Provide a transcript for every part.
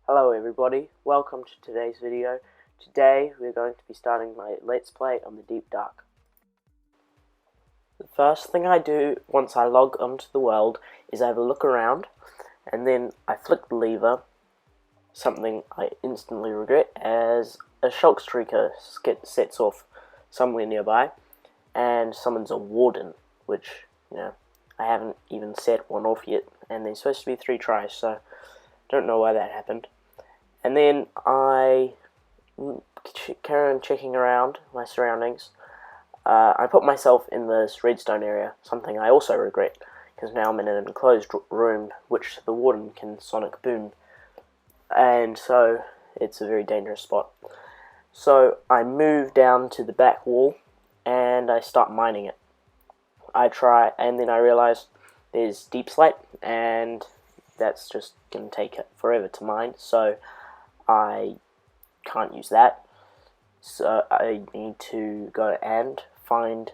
Hello everybody, welcome to today's video. Today we're going to be starting my Let's Play on the Deep Dark. The first thing I do once I log onto the world is I have a look around, and then I flick the lever, something I instantly regret, as a shock streaker sets off somewhere nearby and summons a warden, which, I haven't even set one off yet, and there's supposed to be 3 tries, so don't know why that happened. And then I carry on checking around my surroundings. I put myself in this redstone area, something I also regret, because now I'm in an enclosed room which the warden can sonic boom, and so it's a very dangerous spot. So I move down to the back wall and I start mining it. I try, and then I realize there's deep slate, and that's just going to take forever to mine, so I can't use that. So I need to go and find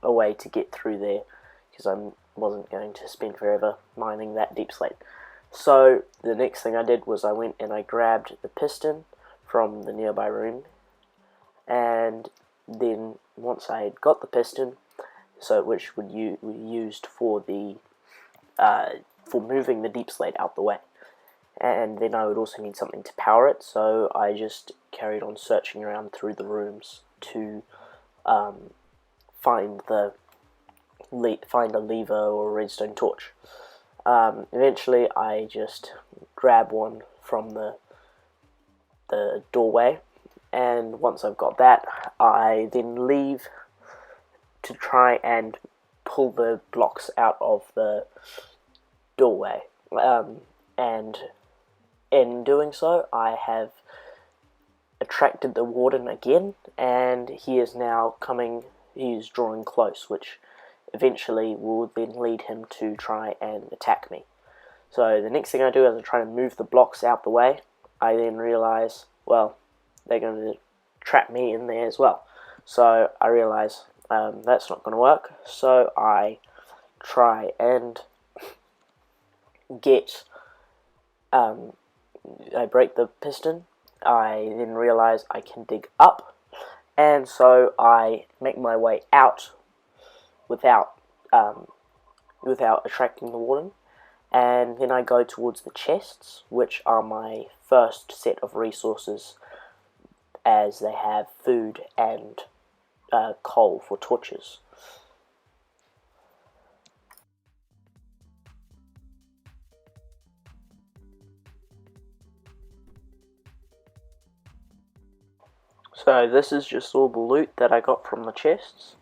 a way to get through there, because I wasn't going to spend forever mining that deep slate. So the next thing I did was I went and I grabbed the piston from the nearby room, and then once I had got the piston, which would be used for moving the deep slate out the way, and then I would also need something to power it, so I just carried on searching around through the rooms to find a lever or a redstone torch. Eventually I just grab one from the doorway, and once I've got that, I then leave to try and pull the blocks out of the doorway, and in doing so I have attracted the warden again, and he is now drawing close, which eventually will then lead him to try and attack me. So the next thing I do is I try to move the blocks out the way. I then realize, well, they're going to trap me in there as well. So I realize that's not going to work, so I try and I break the piston. I then realize I can dig up, and so I make my way out without attracting the warden, and then I go towards the chests, which are my first set of resources, as they have food and coal for torches. So this is just all the loot that I got from the chests.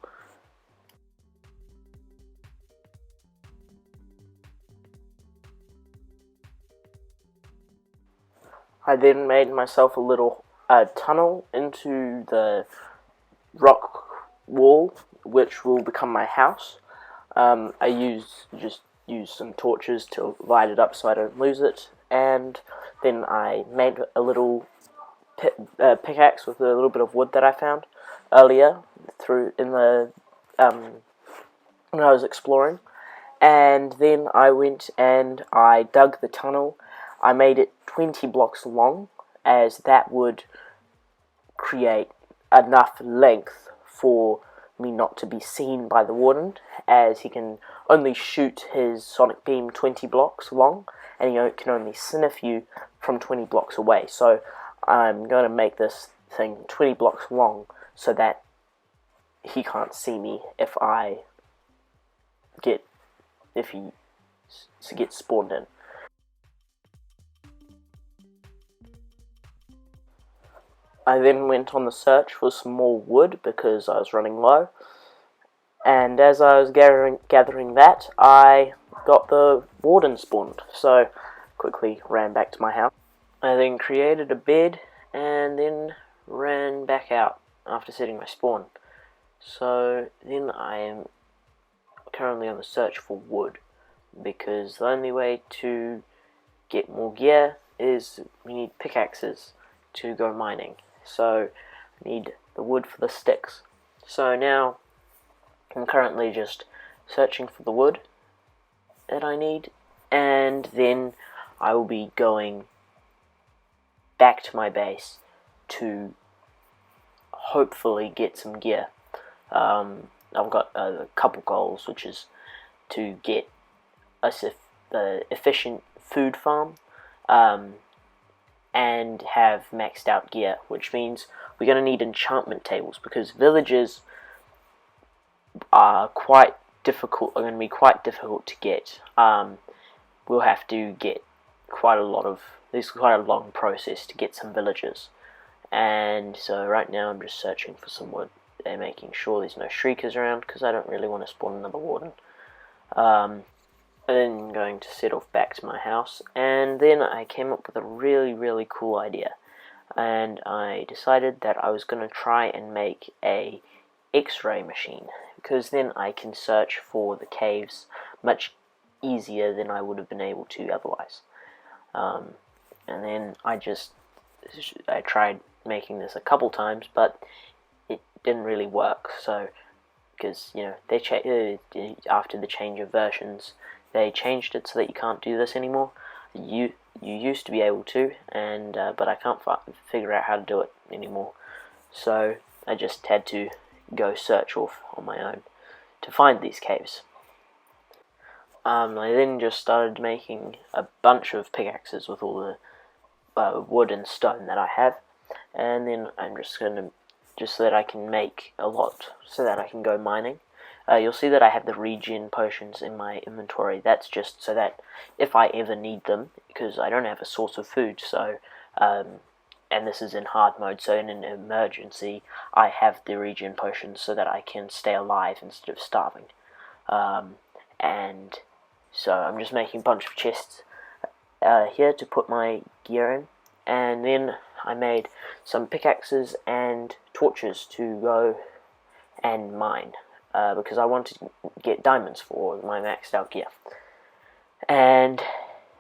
I then made myself a little tunnel into the rock wall, which will become my house. I just use some torches to light it up so I don't lose it, and then I made a little pickaxe with a little bit of wood that I found earlier when I was exploring, and then I went and I dug the tunnel. I made it 20 blocks long, as that would create enough length for me not to be seen by the warden, as he can only shoot his sonic beam 20 blocks long, and he can only sniff you from 20 blocks away. So I'm going to make this thing 20 blocks long so that he can't see me if he gets spawned in. I then went on the search for some more wood because I was running low, and as I was gathering that, I got the warden spawned, so quickly ran back to my house. I then created a bed and then ran back out after setting my spawn. So then I am currently on the search for wood, because the only way to get more gear is we need pickaxes to go mining. So I need the wood for the sticks. So now I'm currently just searching for the wood that I need, and then I will be going back to my base to hopefully get some gear. I've got a couple goals, which is to get the efficient food farm, and have maxed out gear, which means we're going to need enchantment tables, because villages are quite difficult. Are going to be quite difficult to get. We'll have to get there's quite a long process to get some villages, and so right now I'm just searching for some wood and making sure there's no shriekers around, because I don't really want to spawn another warden. And then I'm going to set off back to my house, and then I came up with a really cool idea, and I decided that I was going to try and make a X-ray machine, because then I can search for the caves much easier than I would have been able to otherwise. And then I tried making this a couple times, but it didn't really work. So, because after the change of versions, they changed it so that you can't do this anymore. You used to be able to, and but I can't figure out how to do it anymore. So I just had to go search off on my own to find these caves. I then just started making a bunch of pickaxes with all the wood and stone that I have, and then I'm just so that I can make a lot, so that I can go mining. You'll see that I have the regen potions in my inventory. That's just so that if I ever need them, because I don't have a source of food, so and this is in hard mode, so in an emergency I have the regen potions so that I can stay alive instead of starving. And so I'm just making a bunch of chests here to put my gear in, and then I made some pickaxes and torches to go and mine, because I wanted to get diamonds for my maxed out gear. And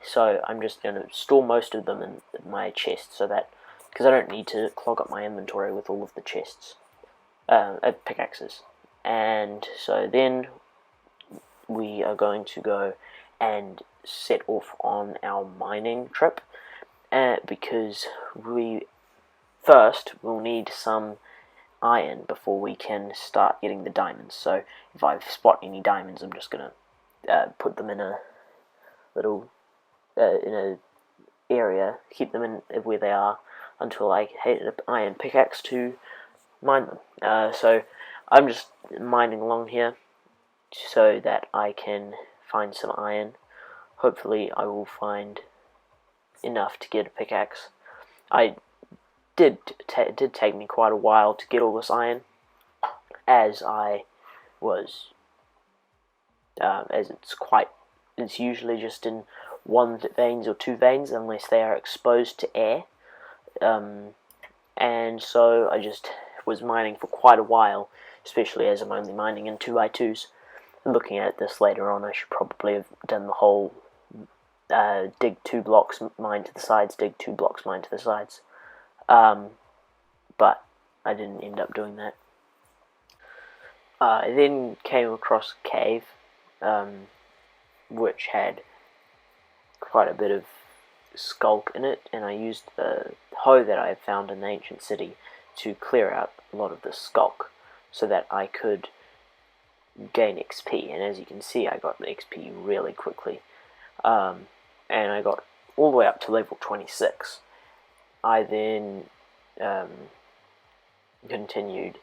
so I'm just going to store most of them in my chest, so that, because I don't need to clog up my inventory with all of the chests, pickaxes. And so then we are going to go and set off on our mining trip, because we'll need some iron before we can start getting the diamonds. So if I spot any diamonds, I'm just gonna put them in a little area, keep them in where they are until I hit an iron pickaxe to mine them. So I'm just mining along here so that I can find some iron. Hopefully I will find enough to get a pickaxe. It did take me quite a while to get all this iron, as it's usually just in one veins or two veins unless they are exposed to air, and so I just was mining for quite a while, especially as I'm only mining in 2x2s. Looking at this later on, I should probably have done the whole dig 2 blocks, mine to the sides, dig 2 blocks, mine to the sides. But I didn't end up doing that. I then came across a cave, which had quite a bit of skulk in it, and I used the hoe that I had found in the ancient city to clear out a lot of the skulk, so that I could gain XP. And as you can see, I got the XP really quickly, and I got all the way up to level 26. I then continued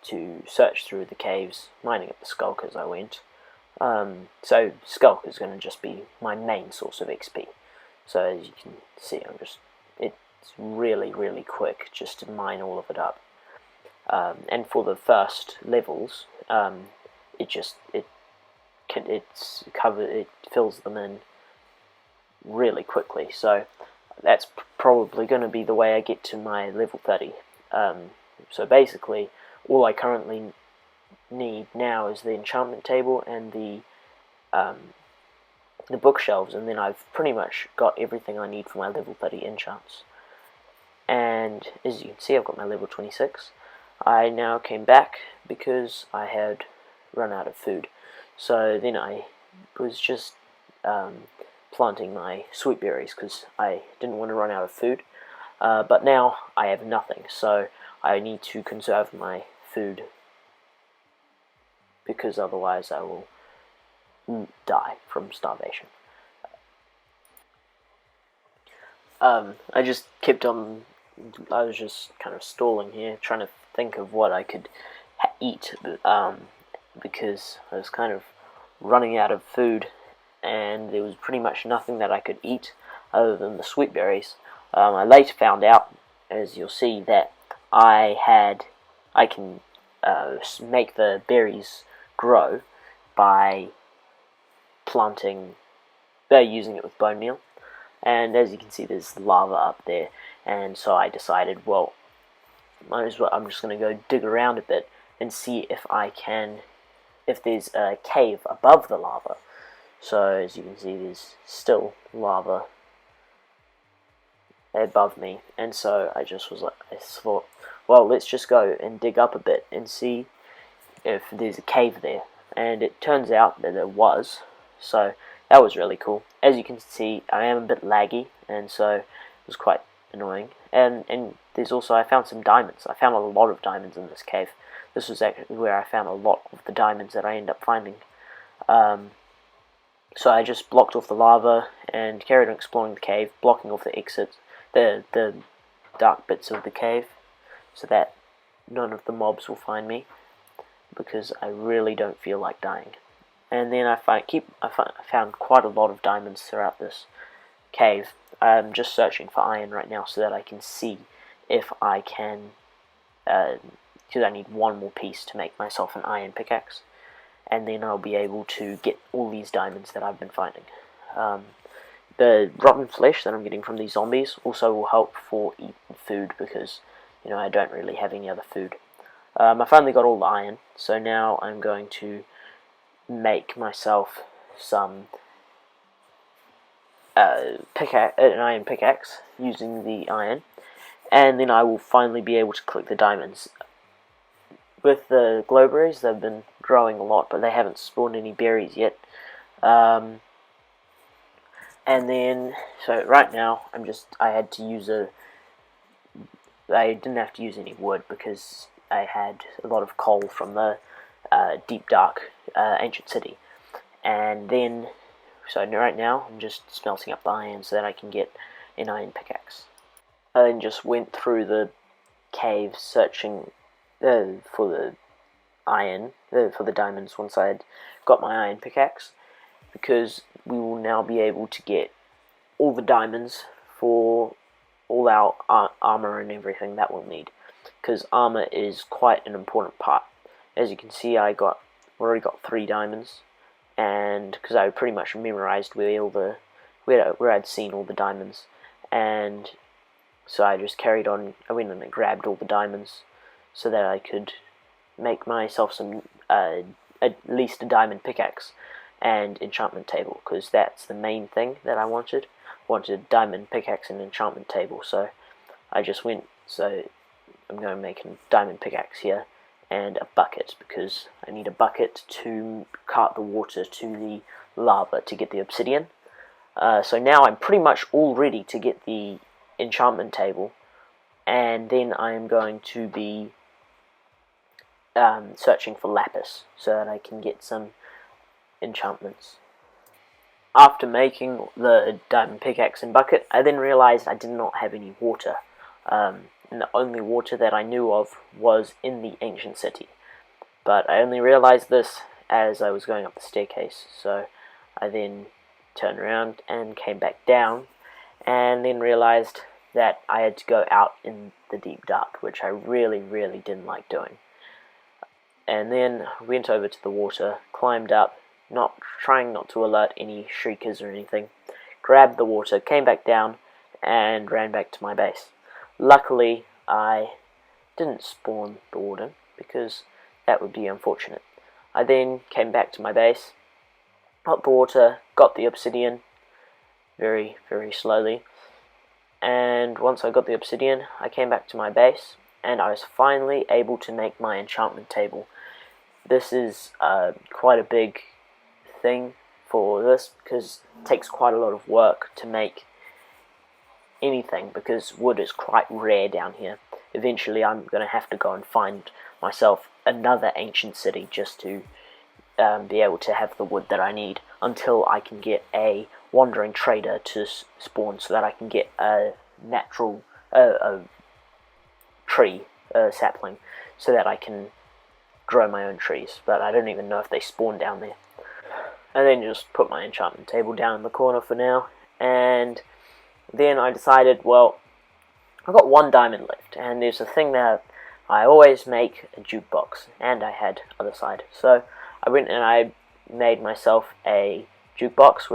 to search through the caves, mining up the skulk as I went. So skulk is going to just be my main source of XP. So as you can see, it's really quick just to mine all of it up. And for the first levels, it fills them in really quickly. So that's probably going to be the way I get to my level 30. So basically, all I currently need now is the enchantment table and the bookshelves, and then I've pretty much got everything I need for my level 30 enchants. And as you can see, I've got my level 26. I now came back because I had run out of food. So then I was just planting my sweet berries because I didn't want to run out of food. but now I have nothing, so I need to conserve my food, because otherwise I will die from starvation. I just kept on, I was just kind of stalling here, trying to think of what I could eat, because I was kind of running out of food, and there was pretty much nothing that I could eat other than the sweet berries. I later found out, as you'll see, that I can make the berries grow by using it with bone meal. And as you can see, there's lava up there, and so I decided, well, might as well, I'm just going to go dig around a bit and see if there's a cave above the lava. So as you can see, there's still lava above me, and so I thought, well, let's just go and dig up a bit and see if there's a cave there. And it turns out that there was, so that was really cool. As you can see, I am a bit laggy, and so it was quite annoying. And there's also, I found some diamonds. I found a lot of diamonds in this cave. This was actually where I found a lot of the diamonds that I end up finding. So I just blocked off the lava and carried on exploring the cave, blocking off the exits, the dark bits of the cave, so that none of the mobs will find me, because I really don't feel like dying. And then I found quite a lot of diamonds throughout this cave. I'm just searching for iron right now so that I can see if I can, because I need one more piece to make myself an iron pickaxe, and then I'll be able to get all these diamonds that I've been finding. The rotten flesh that I'm getting from these zombies also will help for eating food, because I don't really have any other food. I finally got all the iron, so now I'm going to make myself some an iron pickaxe using the iron, and then I will finally be able to collect the diamonds. With the glowberries, they've been growing a lot, but they haven't spawned any berries yet. And then, so right now, I didn't have to use any wood, because I had a lot of coal from the deep dark ancient city. And then, so right now, I'm just smelting up the iron so that I can get an iron pickaxe. I then just went through the cave searching for the iron, for the diamonds, once I had got my iron pickaxe, because we will now be able to get all the diamonds for all our armor and everything that we'll need, because armor is quite an important part. As you can see, I already got 3 diamonds, and because I pretty much memorized where I'd seen all the diamonds, and so I just carried on. I went and grabbed all the diamonds so that I could make myself some at least a diamond pickaxe and enchantment table, because that's the main thing that I wanted. A diamond pickaxe and enchantment table. So I just went, so I'm going to make a diamond pickaxe here, and a bucket, because I need a bucket to cart the water to the lava to get the obsidian. So now I'm pretty much all ready to get the enchantment table, and then I'm going to be searching for lapis so that I can get some enchantments. After making the diamond pickaxe and bucket, I then realized I did not have any water, and the only water that I knew of was in the ancient city. But I only realized this as I was going up the staircase, so I then turned around and came back down, and then realized that I had to go out in the deep dark, which I really, really didn't like doing. And then went over to the water, climbed up, trying not to alert any shriekers or anything, grabbed the water, came back down, and ran back to my base. Luckily, I didn't spawn the warden, because that would be unfortunate. I then came back to my base, got the water, got the obsidian, very, very slowly, and once I got the obsidian, I came back to my base, and I was finally able to make my enchantment table. This is quite a big thing for this, because it takes quite a lot of work to make anything, because wood is quite rare down here. Eventually I'm going to have to go and find myself another ancient city just to be able to have the wood that I need, until I can get a wandering trader to spawn, so that I can get a natural a tree, sapling, so that I can grow my own trees. But I don't even know if they spawn down there. And then just put my enchantment table down in the corner for now, and then I decided, well, I've got 1 diamond left, and there's a thing that I always make a jukebox, and I had other side. So I went and I made myself a jukebox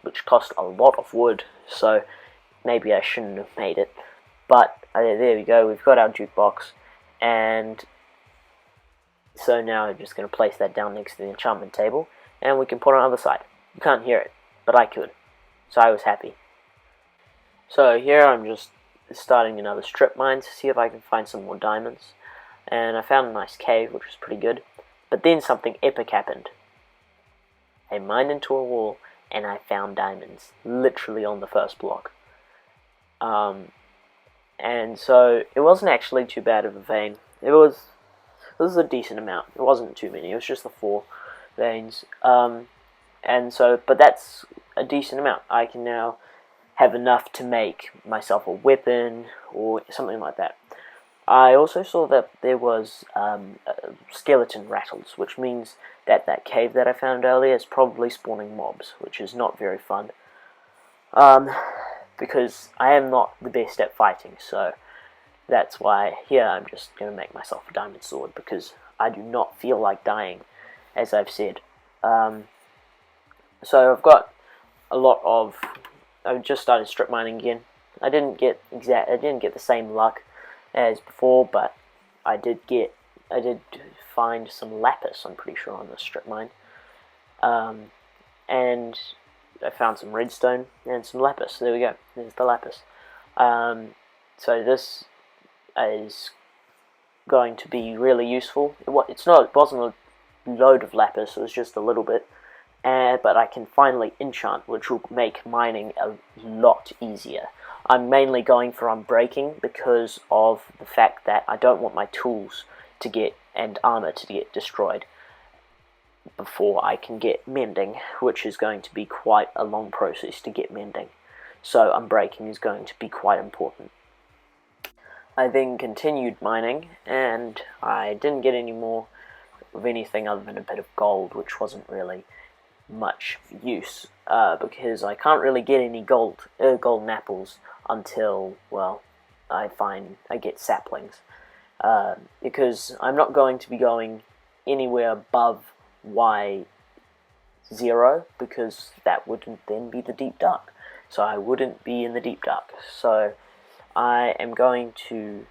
which cost a lot of wood, so maybe I shouldn't have made it. But there we go, we've got our jukebox, and so now I'm just going to place that down next to the enchantment table, and we can put it on the other side. You can't hear it, but I could, so I was happy. So here I'm just starting another strip mine to see if I can find some more diamonds, and I found a nice cave, which was pretty good. But then something epic happened. I mined into a wall, and I found diamonds, literally on the first block. And so it wasn't actually too bad of a vein. It was a decent amount. It wasn't too many. It was just the 4 veins. And so, but that's a decent amount. I can now have enough to make myself a weapon or something like that. I also saw that there was skeleton rattles, which means that that cave that I found earlier is probably spawning mobs, which is not very fun. Because I am not the best at fighting, so that's why here I'm just going to make myself a diamond sword, because I do not feel like dying, as I've said. So I've got a lot of... I've just started strip mining again. I didn't get the same luck as before, but I did find some lapis, I'm pretty sure, on the strip mine. And I found some redstone and some lapis. There we go. There's the lapis. So this is going to be really useful. It wasn't a load of lapis. It was just a little bit. But I can finally enchant, which will make mining a lot easier. I'm mainly going for unbreaking because of the fact that I don't want my tools to get and armor to get destroyed before I can get mending, which is going to be quite a long process to get mending. So unbreaking is going to be quite important. I then continued mining, and I didn't get any more of anything other than a bit of gold, which wasn't really much use, because I can't really get any golden apples until, well, I get saplings, because I'm not going to be going anywhere above Y0, because that wouldn't then be the deep dark, so I wouldn't be in the deep dark. So I am going to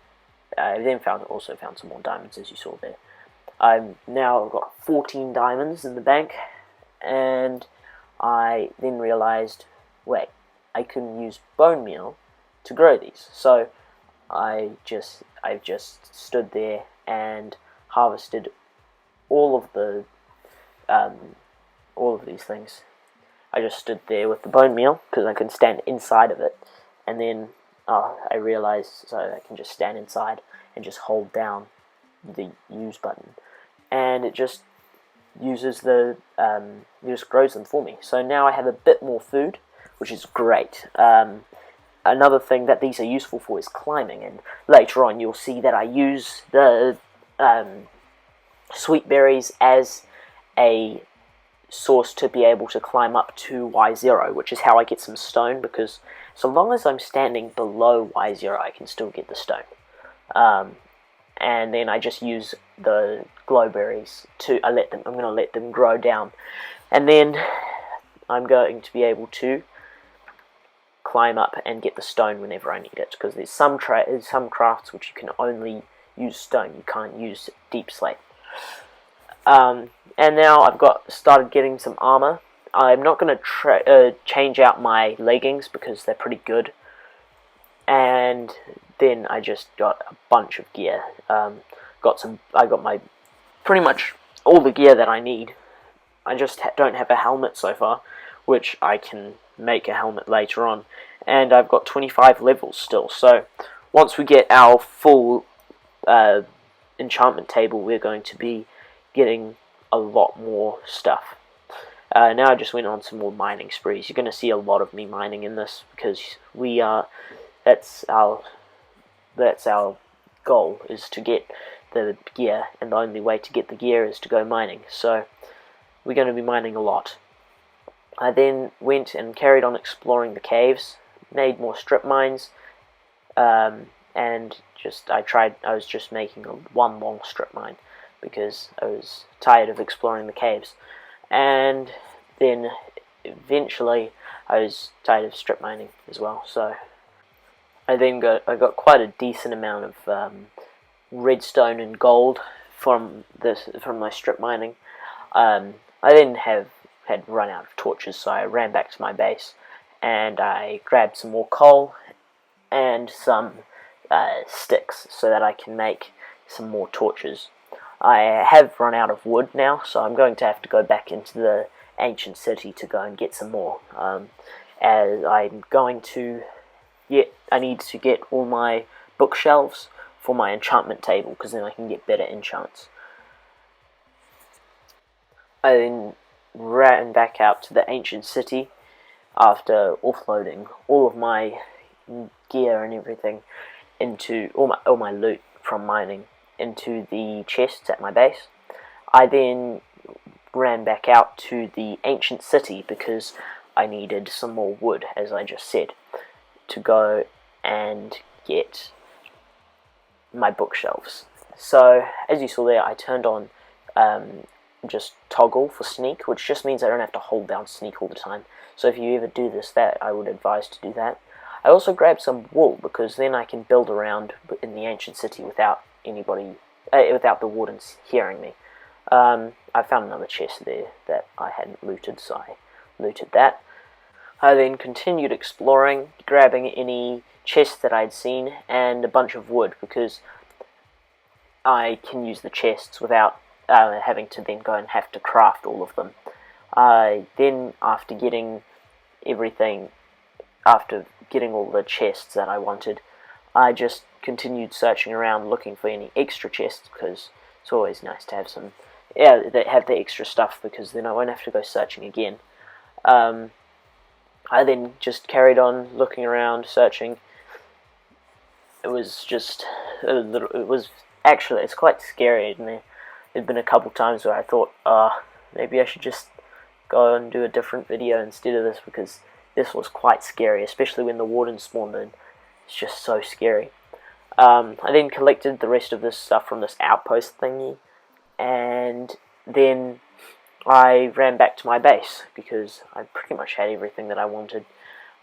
I then also found some more diamonds, as you saw there. I've now got 14 diamonds in the bank, and I then realized, wait, I can use bone meal to grow these. So I've just stood there and harvested all of these things. I just stood there with the bone meal because I couldn't stand inside of it, and then I realized, so I can just stand inside and just hold down the use button, and it just uses it just grows them for me. So now I have a bit more food, which is great. Another thing that these are useful for is climbing, and later on you'll see that I use the sweet berries as a source to be able to climb up to Y0, which is how I get some stone, because so long as I'm standing below Y0 I can still get the stone. And then I just use the glowberries I'm going to let them grow down, and then I'm going to be able to climb up and get the stone whenever I need it, because there's some crafts which you can only use stone, you can't use deep slate. And now I've started getting some armor. I'm not going to change out my leggings because they're pretty good, and then I just got a bunch of gear. I got my pretty much all the gear that I need. I just don't have a helmet so far, which I can make a helmet later on. And I've got 25 levels still, so once we get our full enchantment table, we're going to be getting a lot more stuff. Now I just went on some more mining sprees. You're going to see a lot of me mining in this, because that's our goal, is to get the gear, and the only way to get the gear is to go mining. So we're going to be mining a lot. I then went and carried on exploring the caves, made more strip mines, and I was just making one long strip mine because I was tired of exploring the caves. And then eventually I was tired of strip mining as well, so I got quite a decent amount of redstone and gold from my strip mining. I then had run out of torches, so I ran back to my base and I grabbed some more coal and some sticks so that I can make some more torches. I have run out of wood now, so I'm going to have to go back into the ancient city to go and get some more. As I'm going to I need to get all my bookshelves for my enchantment table, because then I can get better enchants. I then ran back out to the ancient city after offloading all of my gear and everything into all my loot from mining into the chests at my base. I then ran back out to the ancient city because I needed some more wood, as I just said, to go and get my bookshelves. So as you saw there, I turned on just toggle for sneak, which just means I don't have to hold down sneak all the time. So if you ever do that, I would advise to do that. I also grabbed some wool, because then I can build around in the ancient city without without the wardens hearing me. I found another chest there that I hadn't looted, so I looted that. I then continued exploring, grabbing any chests that I'd seen and a bunch of wood, because I can use the chests without having to then go and have to craft all of them. Then after getting all the chests that I wanted, I just continued searching around looking for any extra chests, because it's always nice to have some, that have the extra stuff, because then I won't have to go searching again. I then just carried on looking around, searching. It was just it's quite scary, and there'd been a couple times where I thought, maybe I should just go and do a different video instead of this, because this was quite scary, especially when the warden spawned in. It's just so scary. I then collected the rest of this stuff from this outpost thingy, and then I ran back to my base, because I pretty much had everything that I wanted.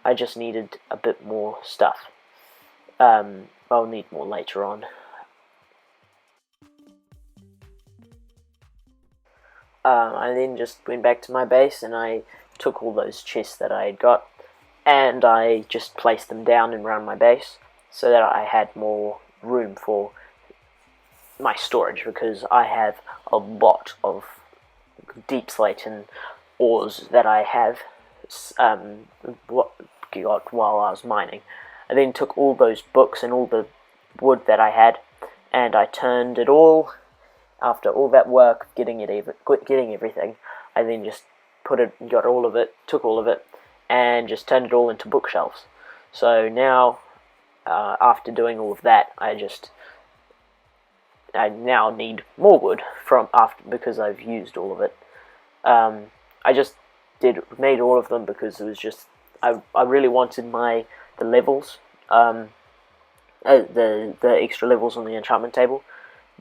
I just needed a bit more stuff. I'll need more later on. I then just went back to my base and I took all those chests that I had got, and I just placed them down and around my base so that I had more room for my storage, because I have a lot of deep slate and ores that I have got while I was mining. I then took all those books and all the wood that I had, and I turned it all, after all that work of getting everything, I then just took all of it, and just turned it all into bookshelves. So now, after doing all of that, I now need more wood because I've used all of it. I just made all of them because it was just I really wanted the levels, the extra levels on the enchantment table,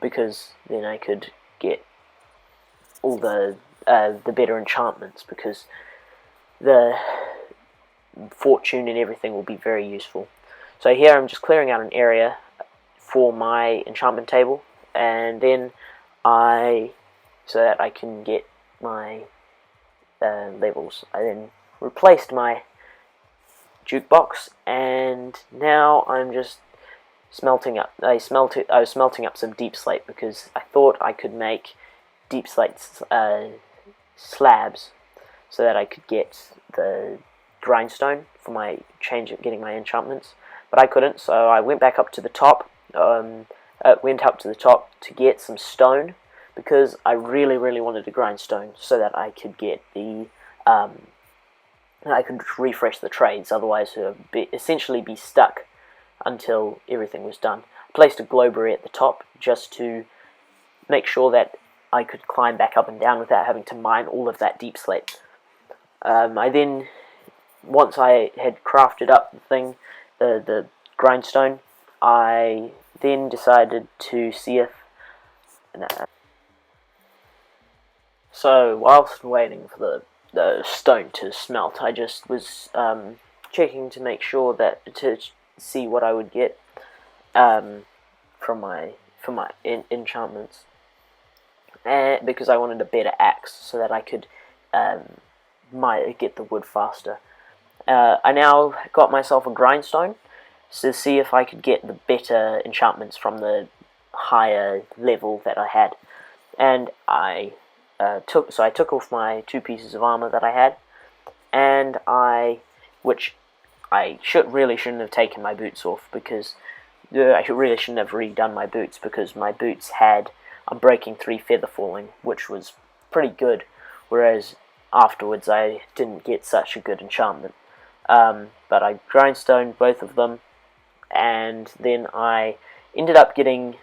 because then I could get all the better enchantments, because the fortune and everything will be very useful. So here I'm just clearing out an area for my enchantment table, and then so that I can get my levels. I then replaced my jukebox, and now I'm just smelting up. I was smelting up some deep slate, because I thought I could make deep slate slabs so that I could get the grindstone for my getting my enchantments, but I couldn't, so I went back up to the top. Went up to the top to get some stone, because I really wanted a grindstone so that I could get the I could refresh the trades. Otherwise, it would essentially be stuck until everything was done. I placed a glowberry at the top just to make sure that I could climb back up and down without having to mine all of that deep slate. I then, once I had crafted up the thing, the grindstone, I then decided to see if... So, whilst waiting for the stone to smelt, I just was checking to make sure that, to see what I would get from my enchantments, and because I wanted a better axe so that I could get the wood faster. I now got myself a grindstone to see if I could get the better enchantments from the higher level that I had, and I took off my 2 pieces of armor that I had, and which I really shouldn't have taken my boots off, because I really shouldn't have redone my boots, because my boots had Unbreaking 3 feather falling, which was pretty good, whereas afterwards I didn't get such a good enchantment. But I grindstoned both of them, and then I ended up getting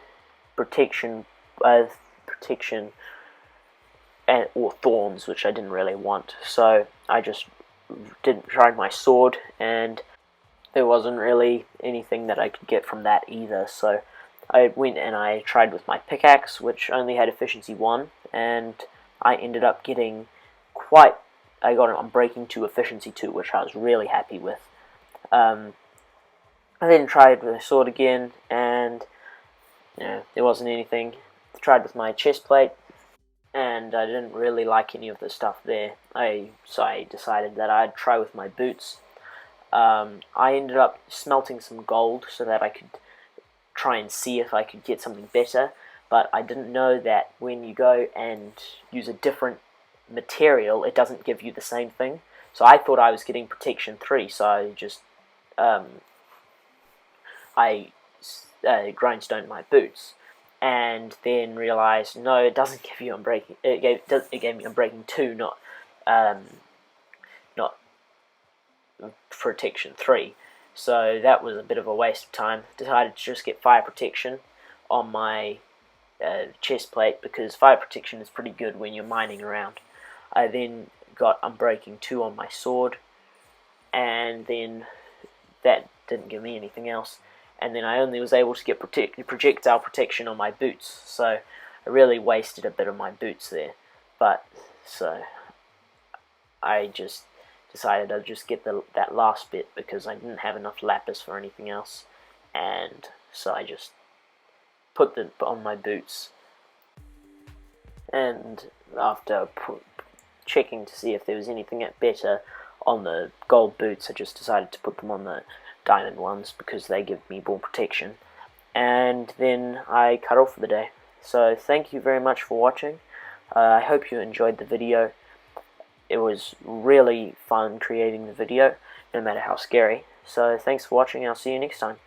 protection or thorns, which I didn't really want. So I just tried my sword, and there wasn't really anything that I could get from that either. So I went and I tried with my pickaxe, which only had efficiency 1, and I ended up getting I got an Unbreaking 2 efficiency 2, which I was really happy with. I then tried with the sword again, and there wasn't anything. I tried with my chest plate, and I didn't really like any of the stuff there. So I decided that I'd try with my boots. I ended up smelting some gold so that I could try and see if I could get something better, but I didn't know that when you go and use a different material, it doesn't give you the same thing. So I thought I was getting protection 3, so I just grindstone my boots, and then realized, no, it doesn't give you Unbreaking. It gave me Unbreaking 2, not protection 3. So that was a bit of a waste of time. Decided to just get fire protection on my chest plate, because fire protection is pretty good when you're mining around. I then got Unbreaking 2 on my sword, and then that didn't give me anything else. And then I only was able to get projectile protection on my boots, so I really wasted a bit of my boots there. But so I just decided I'd just get that last bit, because I didn't have enough lapis for anything else, and so I just put them on my boots. And after checking to see if there was anything better on the gold boots, I just decided to put them on the diamond ones, because they give me more protection. And then I cut off for the day. So thank you very much for watching. I hope you enjoyed the video. It was really fun creating the video, no matter how scary. So thanks for watching, and I'll see you next time.